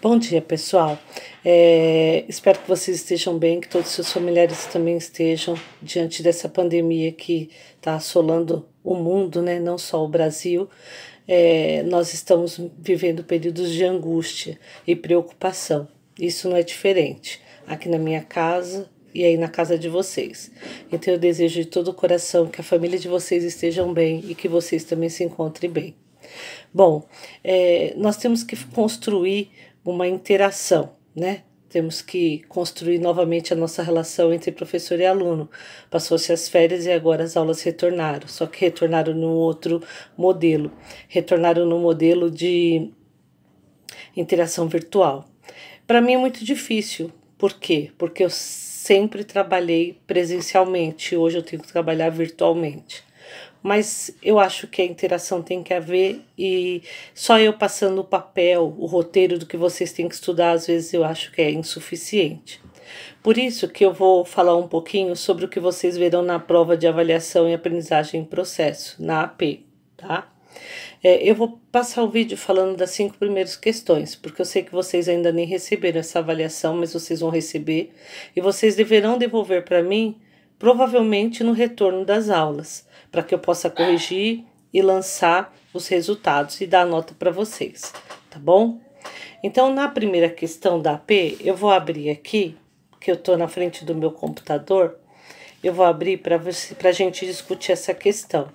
Bom dia, pessoal. Espero que vocês estejam bem, que todos os seus familiares também estejam diante dessa pandemia que está assolando o mundo, né? Não só o Brasil. Nós estamos vivendo períodos de angústia e preocupação. Isso não é diferente aqui na minha casa e aí na casa de vocês. Então eu desejo de todo o coração que a família de vocês estejam bem e que vocês também se encontrem bem. Bom, nós temos que construir uma interação, né? Temos que construir novamente a nossa relação entre professor e aluno. Passou-se as férias e agora as aulas retornaram, só que retornaram num outro modelo. Retornaram no modelo de interação virtual. Para mim é muito difícil. Por quê? Porque eu sempre trabalhei presencialmente, hoje eu tenho que trabalhar virtualmente. Mas eu acho que a interação tem que haver e só eu passando o papel, o roteiro do que vocês têm que estudar, às vezes eu acho que é insuficiente. Por isso que eu vou falar um pouquinho sobre o que vocês verão na prova de avaliação e aprendizagem em processo, na AP, tá? Eu vou passar o vídeo falando das 5 primeiras questões, porque eu sei que vocês ainda nem receberam essa avaliação, mas vocês vão receber e vocês deverão devolver para mim, provavelmente no retorno das aulas, para que eu possa corrigir e lançar os resultados e dar a nota para vocês, tá bom? Então, na primeira questão da AP, eu vou abrir aqui, que eu estou na frente do meu computador, eu vou abrir para a gente discutir essa questão.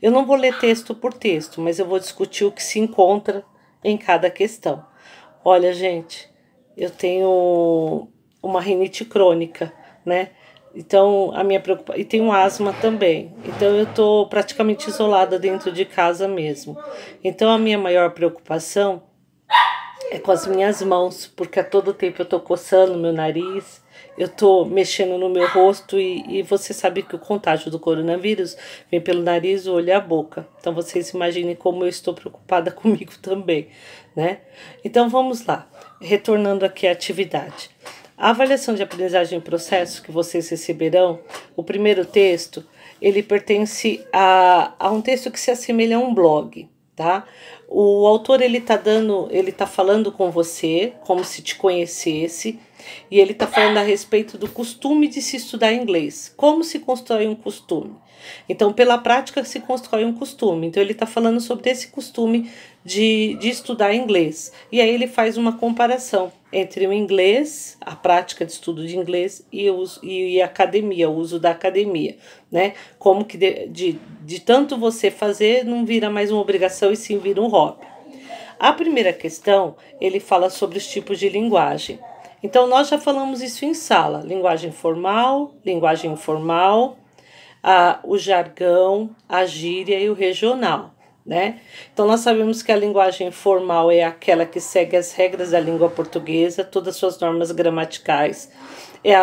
Eu não vou ler texto por texto, mas eu vou discutir o que se encontra em cada questão. Olha, gente, eu tenho uma rinite crônica, né? Então, a minha preocupação... E tenho asma também. Então, eu estou praticamente isolada dentro de casa mesmo. Então, a minha maior preocupação é com as minhas mãos, porque a todo tempo eu estou coçando meu nariz, eu estou mexendo no meu rosto e você sabe que o contágio do coronavírus vem pelo nariz, o olho e a boca. Então, vocês imaginem como eu estou preocupada comigo também, né? Então, vamos lá. Retornando aqui à atividade. A avaliação de aprendizagem em processo que vocês receberão, o primeiro texto, ele pertence a um texto que se assemelha a um blog, tá? O autor, ele tá falando com você, como se te conhecesse, e ele tá falando a respeito do costume de se estudar inglês. Como se constrói um costume? Então, pela prática se constrói um costume. Então, ele tá falando sobre esse costume de estudar inglês. E aí ele faz uma comparação entre o inglês, a prática de estudo de inglês e a academia, o uso da academia, né? Como que de tanto você fazer não vira mais uma obrigação e sim vira um hobby. A primeira questão, ele fala sobre os tipos de linguagem. Então, nós já falamos isso em sala, linguagem formal, linguagem informal, o jargão, a gíria e o regional, né? Então, nós sabemos que a linguagem formal é aquela que segue as regras da língua portuguesa, todas as suas normas gramaticais. É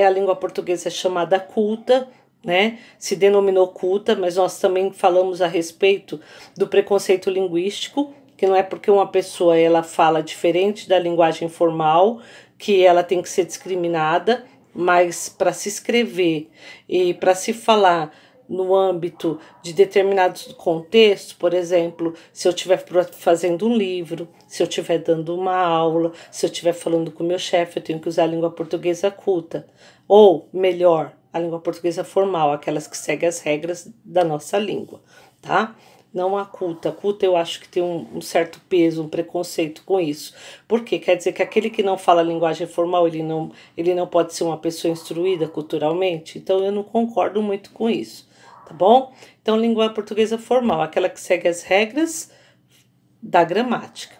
a língua portuguesa chamada culta, né? Se denominou culta, mas nós também falamos a respeito do preconceito linguístico, que não é porque uma pessoa ela fala diferente da linguagem formal que ela tem que ser discriminada, mas para se escrever e para se falar no âmbito de determinados contextos, por exemplo, se eu estiver fazendo um livro, se eu estiver dando uma aula, se eu estiver falando com o meu chefe, eu tenho que usar a língua portuguesa culta. Ou, melhor, a língua portuguesa formal, aquelas que seguem as regras da nossa língua, tá? Não a culta. A culta eu acho que tem um certo peso, um preconceito com isso. Por quê? Quer dizer que aquele que não fala linguagem formal, ele não pode ser uma pessoa instruída culturalmente? Então eu não concordo muito com isso, tá bom? Então língua portuguesa formal, aquela que segue as regras da gramática.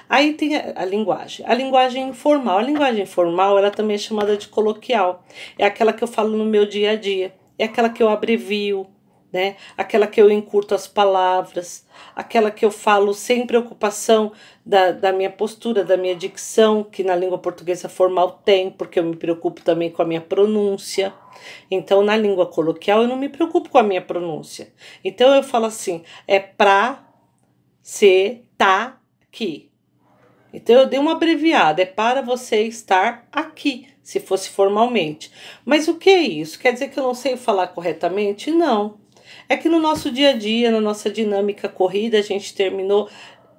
Aí tem a linguagem. A linguagem informal. A linguagem informal, ela também é chamada de coloquial. É aquela que eu falo no meu dia a dia. É aquela que eu abrevio, né? Aquela que eu encurto as palavras, aquela que eu falo sem preocupação da minha postura, da minha dicção, que na língua portuguesa formal tem, porque eu me preocupo também com a minha pronúncia. Então, na língua coloquial, eu não me preocupo com a minha pronúncia. Então, eu falo assim, é pra ser, tá aqui. Então, eu dei uma abreviada, é para você estar aqui, se fosse formalmente. Mas o que é isso? Quer dizer que eu não sei falar corretamente? Não. É que no nosso dia a dia, na nossa dinâmica corrida, a gente terminou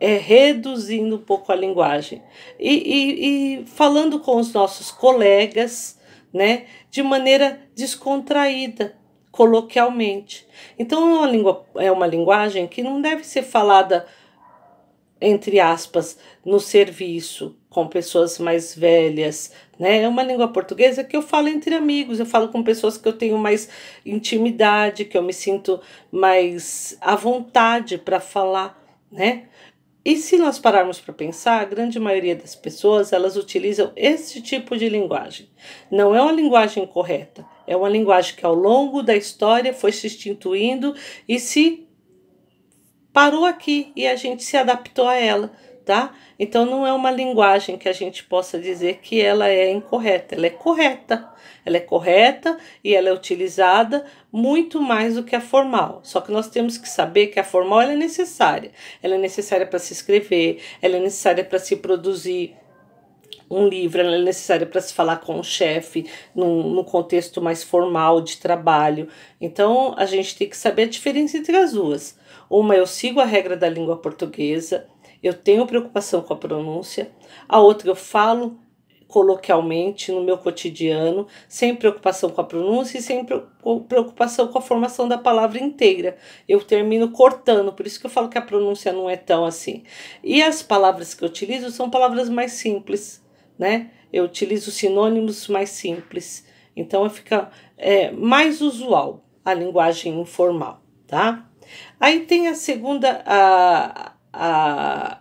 reduzindo um pouco a linguagem e falando com os nossos colegas, né, de maneira descontraída, coloquialmente. Então é uma linguagem que não deve ser falada, entre aspas, no serviço, com pessoas mais velhas, né? É uma língua portuguesa que eu falo entre amigos, eu falo com pessoas que eu tenho mais intimidade, que eu me sinto mais à vontade para falar, né? E se nós pararmos para pensar, a grande maioria das pessoas, elas utilizam esse tipo de linguagem. Não é uma linguagem correta, é uma linguagem que ao longo da história foi se instituindo e se parou aqui e a gente se adaptou a ela, tá? Então não é uma linguagem que a gente possa dizer que ela é incorreta, ela é correta. Ela é correta e ela é utilizada muito mais do que a formal. Só que nós temos que saber que a formal ela é necessária. Ela é necessária para se escrever, ela é necessária para se produzir um livro, ela é necessária para se falar com o chefe, num contexto mais formal de trabalho. Então, a gente tem que saber a diferença entre as duas. Uma, eu sigo a regra da língua portuguesa, eu tenho preocupação com a pronúncia. A outra, eu falo coloquialmente no meu cotidiano, sem preocupação com a pronúncia e sem preocupação com a formação da palavra inteira. Eu termino cortando, por isso que eu falo que a pronúncia não é tão assim. E as palavras que eu utilizo são palavras mais simples, né? Eu utilizo sinônimos mais simples, então fica mais usual a linguagem informal, tá? Aí tem a segunda,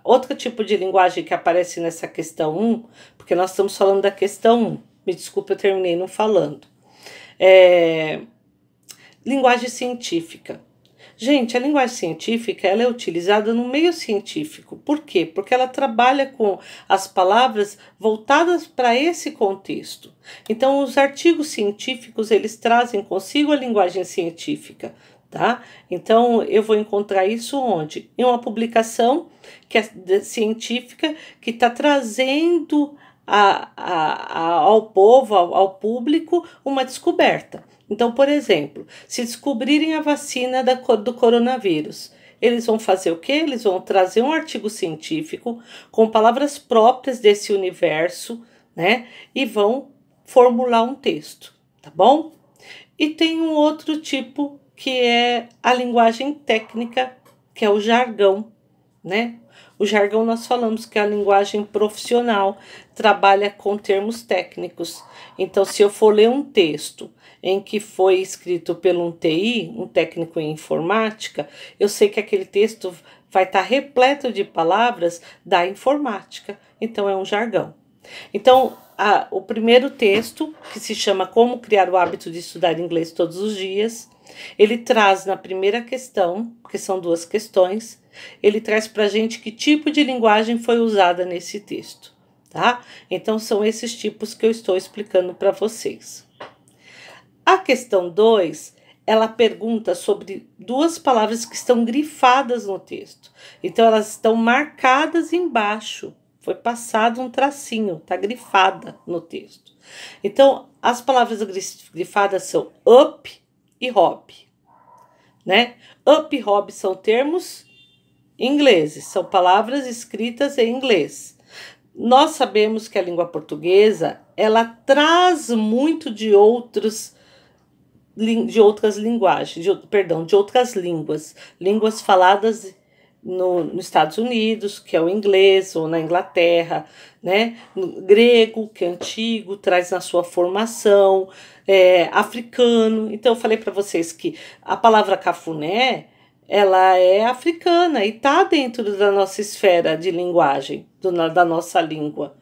outro tipo de linguagem que aparece nessa questão 1, porque nós estamos falando da questão 1, me desculpe, eu terminei não falando. Linguagem científica. Gente, a linguagem científica ela é utilizada no meio científico. Por quê? Porque ela trabalha com as palavras voltadas para esse contexto. Então, os artigos científicos, eles trazem consigo a linguagem científica, tá? Então, eu vou encontrar isso onde? Em uma publicação que é científica que está trazendo ao povo, ao público, uma descoberta. Então, por exemplo, se descobrirem a vacina do coronavírus, eles vão fazer o quê? Eles vão trazer um artigo científico com palavras próprias desse universo, né? E vão formular um texto, tá bom? E tem um outro tipo que é a linguagem técnica, que é o jargão, né? O jargão nós falamos que é a linguagem profissional, trabalha com termos técnicos. Então, se eu for ler um texto em que foi escrito por um TI, um técnico em informática, eu sei que aquele texto vai estar repleto de palavras da informática. Então, é um jargão. Então, o primeiro texto, que se chama Como Criar o Hábito de Estudar Inglês Todos os Dias, ele traz na primeira questão, porque são duas questões, ele traz para a gente que tipo de linguagem foi usada nesse texto, tá? Então, são esses tipos que eu estou explicando para vocês. A questão 2, ela pergunta sobre duas palavras que estão grifadas no texto. Então, elas estão marcadas embaixo. Foi passado um tracinho, está grifada no texto. Então, as palavras grifadas são up e hobby, né? Up e hobby são termos ingleses, são palavras escritas em inglês. Nós sabemos que a língua portuguesa, ela traz muito de outras linguagens, de outras línguas faladas nos Estados Unidos, que é o inglês, ou na Inglaterra, né? No grego, que é antigo, traz na sua formação, africano. Então, eu falei para vocês que a palavra cafuné, ela é africana e está dentro da nossa esfera de linguagem, da nossa língua.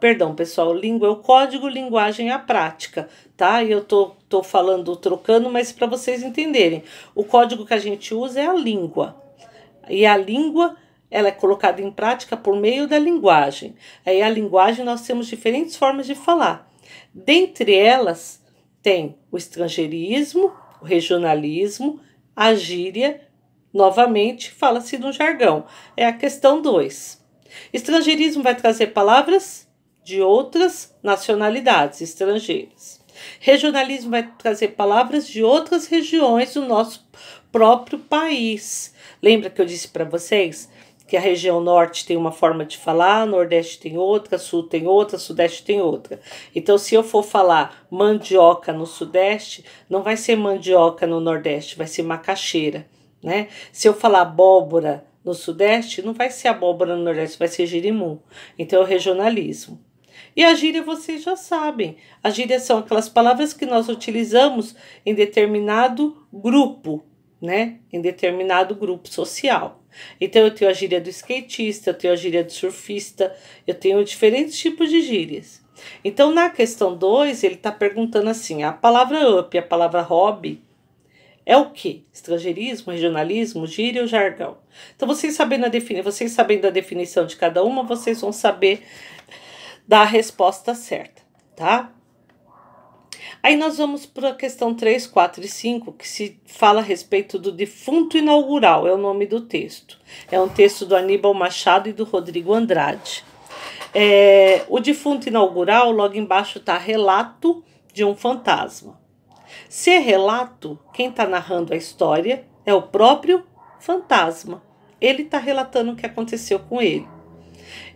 Perdão, pessoal, língua é o código, linguagem é a prática, tá? E eu tô falando, trocando, mas para vocês entenderem. O código que a gente usa é a língua. E a língua, ela é colocada em prática por meio da linguagem. Aí a linguagem nós temos diferentes formas de falar. Dentre elas, tem o estrangeirismo, o regionalismo, a gíria, novamente, fala-se no jargão. É a questão 2. Estrangeirismo vai trazer palavras de outras nacionalidades estrangeiras. Regionalismo vai trazer palavras de outras regiões do nosso próprio país. Lembra que eu disse para vocês que a região norte tem uma forma de falar, nordeste tem outra, sul tem outra, sudeste tem outra. Então, se eu for falar mandioca no sudeste, não vai ser mandioca no nordeste, vai ser macaxeira, né? Se eu falar abóbora no sudeste, não vai ser abóbora no nordeste, vai ser girimum. Então, é o regionalismo. E a gíria vocês já sabem. As gírias são aquelas palavras que nós utilizamos em determinado grupo, né? Em determinado grupo social. Então, eu tenho a gíria do skatista, eu tenho a gíria do surfista, eu tenho diferentes tipos de gírias. Então, na questão 2, ele está perguntando assim, a palavra up e a palavra hobby é o quê? Estrangeirismo, regionalismo, gíria ou jargão? Então, vocês sabendo a definição de cada uma, vocês vão saber dar a resposta certa, tá? Aí nós vamos para a questão 3, 4 e 5, que se fala a respeito do defunto inaugural, é o nome do texto. É um texto do Aníbal Machado e do Rodrigo Andrade. O defunto inaugural, logo embaixo está relato de um fantasma. Se é relato, quem está narrando a história é o próprio fantasma. Ele está relatando o que aconteceu com ele.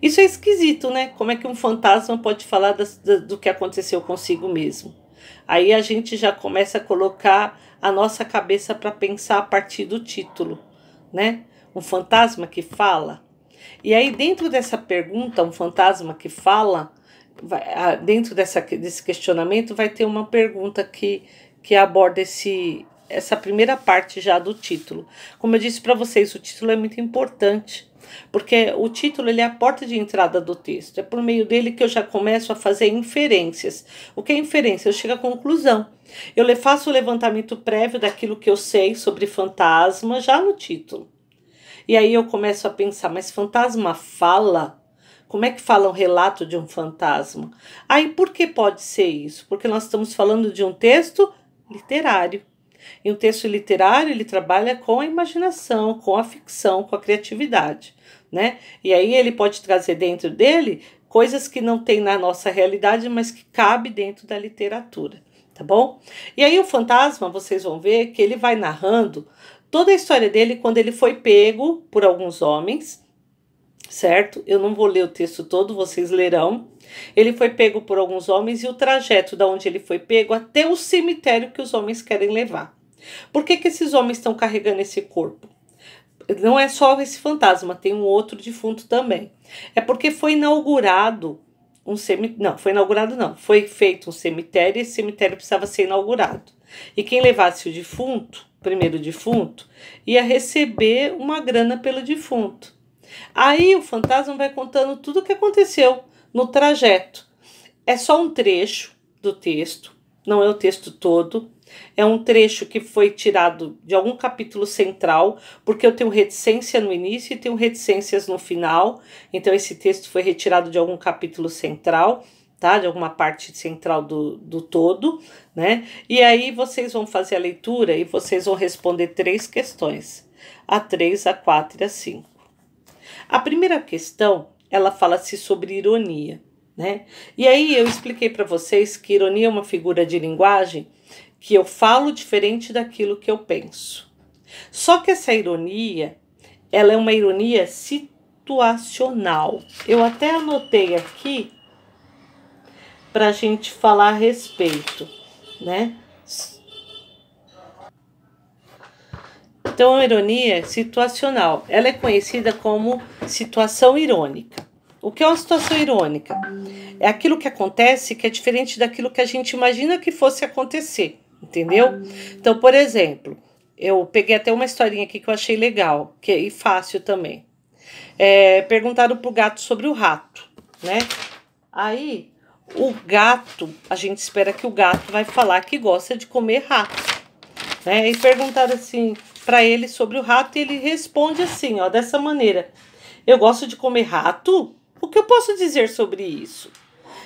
Isso é esquisito, né? Como é que um fantasma pode falar do que aconteceu consigo mesmo? Aí a gente já começa a colocar a nossa cabeça para pensar a partir do título, né? Um fantasma que fala. E aí dentro dessa pergunta, um fantasma que fala, dentro desse questionamento vai ter uma pergunta que aborda essa primeira parte já do título. Como eu disse para vocês, o título é muito importante. Porque o título ele é a porta de entrada do texto. É por meio dele que eu já começo a fazer inferências. O que é inferência? Eu chego à conclusão. Eu faço o levantamento prévio daquilo que eu sei sobre fantasma já no título. E aí eu começo a pensar, mas fantasma fala? Como é que fala um relato de um fantasma? Aí por que pode ser isso? Porque nós estamos falando de um texto literário. E um texto literário, ele trabalha com a imaginação, com a ficção, com a criatividade, né? E aí ele pode trazer dentro dele coisas que não tem na nossa realidade, mas que cabe dentro da literatura, tá bom? E aí o fantasma, vocês vão ver que ele vai narrando toda a história dele quando ele foi pego por alguns homens, certo? Eu não vou ler o texto todo, vocês lerão. Ele foi pego por alguns homens e o trajeto da onde ele foi pego até o cemitério que os homens querem levar. Por que esses homens estão carregando esse corpo? Não é só esse fantasma, tem um outro defunto também. É porque foi inaugurado um cemitério. Não, foi inaugurado não. Foi feito um cemitério e esse cemitério precisava ser inaugurado. E quem levasse o defunto, o primeiro defunto, ia receber uma grana pelo defunto. Aí o fantasma vai contando tudo o que aconteceu no trajeto. É só um trecho do texto, não é o texto todo. É um trecho que foi tirado de algum capítulo central, porque eu tenho reticência no início e tenho reticências no final. Então esse texto foi retirado de algum capítulo central, tá? De alguma parte central do todo, né? E aí vocês vão fazer a leitura e vocês vão responder 3 questões. A 3, a 4 e a 5. A primeira questão, ela fala-se sobre ironia, né? E aí eu expliquei para vocês que ironia é uma figura de linguagem que eu falo diferente daquilo que eu penso. Só que essa ironia, ela é uma ironia situacional. Eu até anotei aqui para a gente falar a respeito, né? Então, a ironia é situacional. Ela é conhecida como situação irônica. O que é uma situação irônica? É aquilo que acontece que é diferente daquilo que a gente imagina que fosse acontecer, entendeu? Então, por exemplo, eu peguei até uma historinha aqui que eu achei legal, e fácil também. Perguntaram pro gato sobre o rato, né? Aí, o gato, a gente espera que o gato vai falar que gosta de comer rato, né? E perguntaram assim para ele sobre o rato e ele responde assim, ó, dessa maneira: eu gosto de comer rato? O que eu posso dizer sobre isso?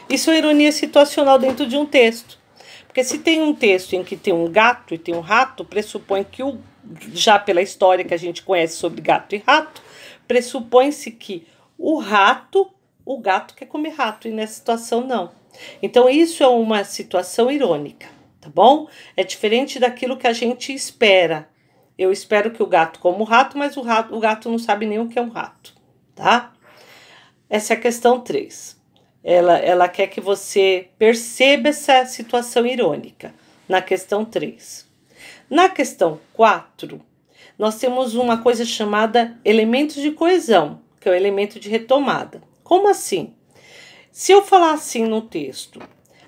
Isso é ironia situacional dentro de um texto. Porque se tem um texto em que tem um gato e tem um rato, pressupõe que, já pela história que a gente conhece sobre gato e rato, pressupõe-se que o gato quer comer rato, e nessa situação não. Então isso é uma situação irônica, tá bom? É diferente daquilo que a gente espera, Eu espero que o gato coma o rato, mas o gato não sabe nem o que é um rato, tá? Essa é a questão 3. Ela quer que você perceba essa situação irônica na questão 3. Na questão 4, nós temos uma coisa chamada elementos de coesão, que é o elemento de retomada. Como assim? Se eu falar assim no texto,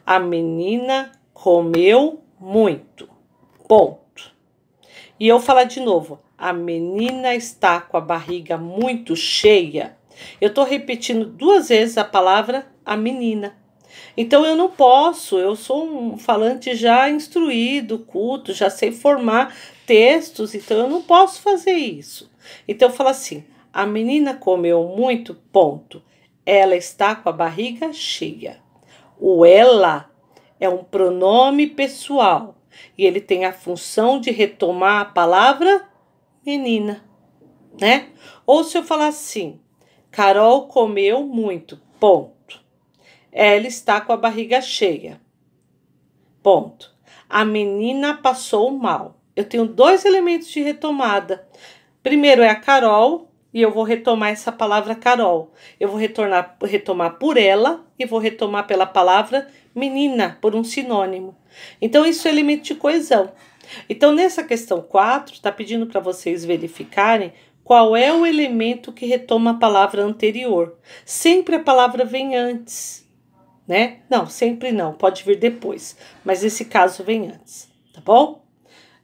a menina comeu muito, ponto. E eu falar de novo, a menina está com a barriga muito cheia, eu estou repetindo 2 vezes a palavra a menina. Então eu não posso, eu sou um falante já instruído, culto, já sei formar textos, então eu não posso fazer isso. Então eu falo assim, a menina comeu muito, ponto. Ela está com a barriga cheia. O ela é um pronome pessoal e ele tem a função de retomar a palavra menina, né? Ou se eu falar assim, Carol comeu muito, ponto. Ela está com a barriga cheia, ponto. A menina passou mal. Eu tenho 2 elementos de retomada. Primeiro é a Carol, e eu vou retomar essa palavra Carol. Eu vou retomar por ela e vou retomar pela palavra menina, por um sinônimo. Então, isso é elemento de coesão. Então, nessa questão 4, está pedindo para vocês verificarem qual é o elemento que retoma a palavra anterior. Sempre a palavra vem antes, né? Não, sempre não, pode vir depois, mas esse caso vem antes, tá bom?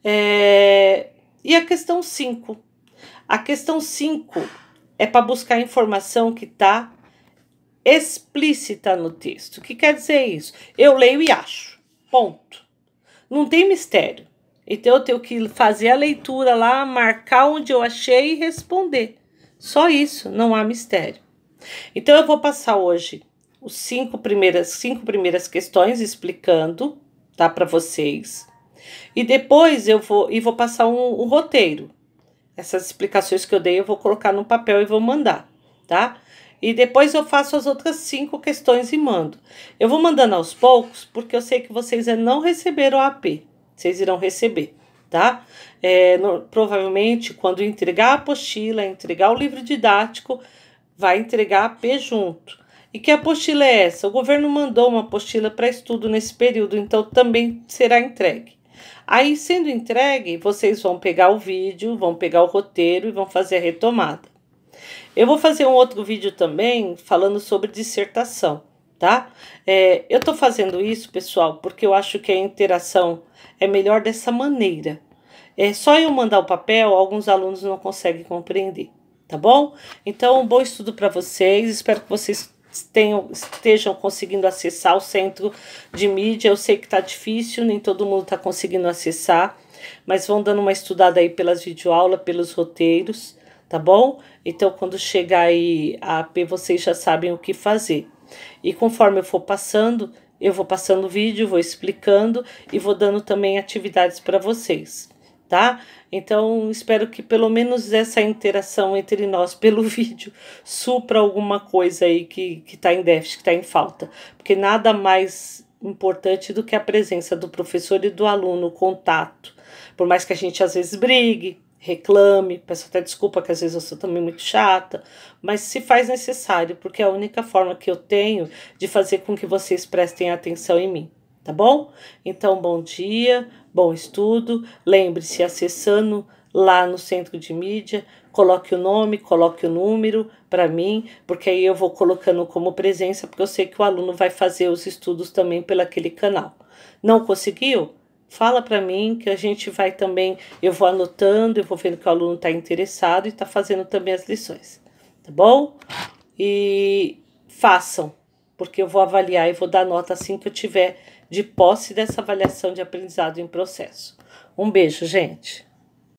E a questão 5? A questão 5 é para buscar informação que está explícita no texto. O que quer dizer isso? Eu leio e acho, ponto. Não tem mistério. Então eu tenho que fazer a leitura lá, marcar onde eu achei e responder. Só isso, não há mistério. Então eu vou passar hoje os 5 primeiras questões explicando, tá, para vocês. E depois eu vou passar um roteiro. Essas explicações que eu dei eu vou colocar no papel e vou mandar, tá? E depois eu faço as outras 5 questões e mando. Eu vou mandando aos poucos, porque eu sei que vocês ainda não receberam o AP. Vocês irão receber, tá? Provavelmente, quando entregar a apostila, entregar o livro didático, vai entregar a AP junto. E que apostila é essa? O governo mandou uma apostila para estudo nesse período, então também será entregue. Aí, sendo entregue, vocês vão pegar o vídeo, vão pegar o roteiro e vão fazer a retomada. Eu vou fazer um outro vídeo também falando sobre dissertação, tá? Eu tô fazendo isso, pessoal, porque eu acho que a interação é melhor dessa maneira. Só eu mandar o papel, alguns alunos não conseguem compreender, tá bom? Então, um bom estudo para vocês, espero que vocês estejam conseguindo acessar o centro de mídia. Eu sei que tá difícil, nem todo mundo tá conseguindo acessar, mas vão dando uma estudada aí pelas videoaulas, pelos roteiros, tá bom? Então, quando chegar aí a AP, vocês já sabem o que fazer. E conforme eu for passando, eu vou passando o vídeo, vou explicando e vou dando também atividades para vocês, tá? Então, espero que pelo menos essa interação entre nós pelo vídeo supra alguma coisa aí que está em déficit, que está em falta. Porque nada mais importante do que a presença do professor e do aluno, o contato. Por mais que a gente às vezes brigue, reclame, peço até desculpa que às vezes eu sou também muito chata, mas se faz necessário, porque é a única forma que eu tenho de fazer com que vocês prestem atenção em mim. Tá bom? Então, bom dia, bom estudo. Lembre-se, acessando lá no centro de mídia, coloque o nome, coloque o número para mim, porque aí eu vou colocando como presença, porque eu sei que o aluno vai fazer os estudos também pelaquele canal. Não conseguiu? Fala para mim que a gente vai também, eu vou anotando, eu vou vendo que o aluno está interessado e está fazendo também as lições. Tá bom? E façam, porque eu vou avaliar e vou dar nota assim que eu tiver de posse dessa avaliação de aprendizado em processo. Um beijo, gente!